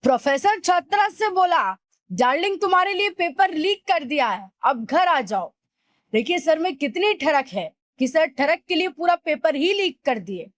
Professor छात्रा से बोला, डार्लिंग तुम्हारे लिए पेपर लीक कर दिया है, अब घर आ जाओ। देखिए सर में कितनी ठरक है कि सर ठरक के लिए पूरा पेपर ही लीक कर दिए।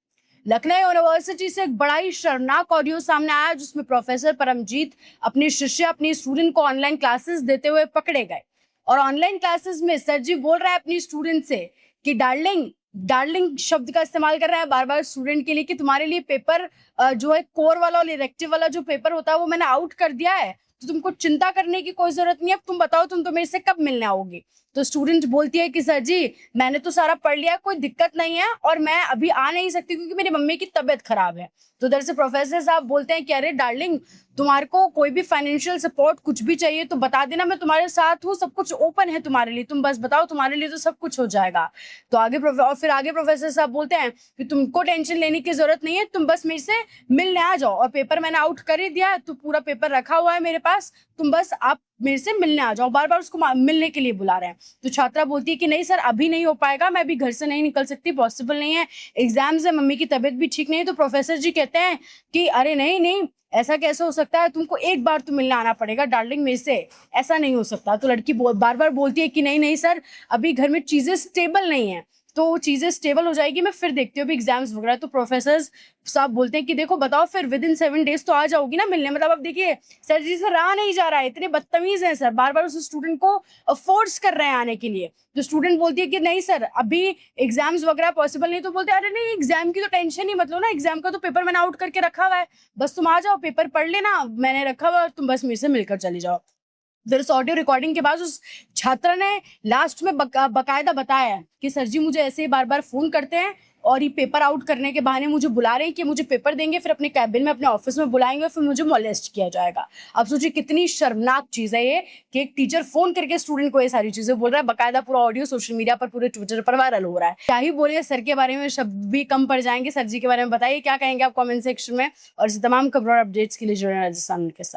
लखनऊ यूनिवर्सिटी से एक बड़ा ही शर्मनाक ऑडियो सामने आया जिसमें प्रोफेसर परमजीत अपने शिष्य अपनी स्टूडेंट को ऑनलाइन क्लासेस देते हुए पकड़े गए। और ऑनलाइन क्लासेस में सर जी बोल रहा है अपनी स्टूडेंट से कि डार्लिंग, डार्लिंग शब्द का इस्तेमाल कर रहा है बार बार स्टूडेंट के लिए कि तुम्हारे लिए पेपर जो है कोर वाला और इलेक्टिव वाला जो पेपर होता है वो मैंने आउट कर दिया है, तो तुमको चिंता करने की कोई जरूरत नहीं है। अब तुम बताओ तुम तो मेरे से कब मिलने आओगी। तो स्टूडेंट बोलती है कि सर जी मैंने तो सारा पढ़ लिया, कोई दिक्कत नहीं है और मैं अभी आ नहीं सकती क्योंकि मेरी मम्मी की तबीयत खराब है। तो उधर से प्रोफेसर साहब बोलते हैं कि अरे डार्लिंग, तुम्हारे को कोई भी फाइनेंशियल सपोर्ट कुछ भी चाहिए तो बता देना, मैं तुम्हारे साथ हूँ, सब कुछ ओपन है तुम्हारे लिए, तुम बस बताओ, तुम्हारे लिए तो सब कुछ हो जाएगा। तो और फिर आगे प्रोफेसर साहब बोलते हैं कि तुमको टेंशन लेने की जरूरत नहीं है, तुम बस मेरे से मिलने आ जाओ और पेपर मैंने आउट कर ही दिया है, तो पूरा पेपर रखा हुआ है मेरे पास, तुम बस आप मेरे से मिलने आ जाओ। बार बार उसको मिलने के लिए बुला रहे हैं। तो छात्रा बोलती है कि नहीं सर अभी नहीं हो पाएगा, मैं अभी घर से नहीं निकल सकती, पॉसिबल नहीं है, एग्जाम्स है, मम्मी की तबीयत भी ठीक नहीं है। तो प्रोफेसर जी कहते हैं कि अरे नहीं नहीं, ऐसा कैसे हो सकता है, तुमको एक बार तो मिलने आना पड़ेगा डार्लिंग मेरे से, ऐसा नहीं हो सकता। तो लड़की बार बार बोलती है कि नहीं नहीं सर, अभी घर में चीजें स्टेबल नहीं है, तो चीजें स्टेबल हो जाएगी मैं फिर देखती हूँ अभी एग्जाम्स वगैरह। तो प्रोफेसर साहब बोलते हैं कि देखो बताओ फिर विद इन 7 days तो आ जाओगी ना मिलने। मतलब अब देखिए सर जी से रहा नहीं जा रहा है, इतने बदतमीज हैं सर, बार बार उस स्टूडेंट को फोर्स कर रहे हैं आने के लिए। तो स्टूडेंट बोलती है कि नहीं सर अभी एग्जाम्स वगैरह पॉसिबल नहीं। तो बोलते हैं अरे नहीं एग्जाम की तो टेंशन ही मत लो ना, एग्जाम का तो पेपर मैंने आउट करके रखा हुआ है, बस तुम आ जाओ पेपर पढ़ लेना, मैंने रखा हुआ है, तुम बस मेरे से मिलकर चली जाओ। फिर उस ऑडियो रिकॉर्डिंग के बाद उस छात्रा ने लास्ट में बकायदा बताया है कि सर जी मुझे ऐसे ही बार बार फोन करते हैं और ये पेपर आउट करने के बहाने मुझे बुला रहे हैं कि मुझे पेपर देंगे, फिर अपने कैबिन में अपने ऑफिस में बुलाएंगे और फिर मुझे मोलेस्ट किया जाएगा। अब सोचिए कितनी शर्मनाक चीज है ये कि एक टीचर फोन करके स्टूडेंट को ये सारी चीजें बोल रहा है। बकायदा पूरा ऑडियो सोशल मीडिया पर पूरे ट्विटर पर वायरल हो रहा है। क्या ही बोलिए, सर के बारे में शब्द भी कम पड़ जाएंगे। सर जी के बारे में बताइए क्या कहेंगे आप कमेंट सेक्शन में, और इस तमाम खबरों और अपडेट्स के लिए जुड़े राजस्थान के साथ।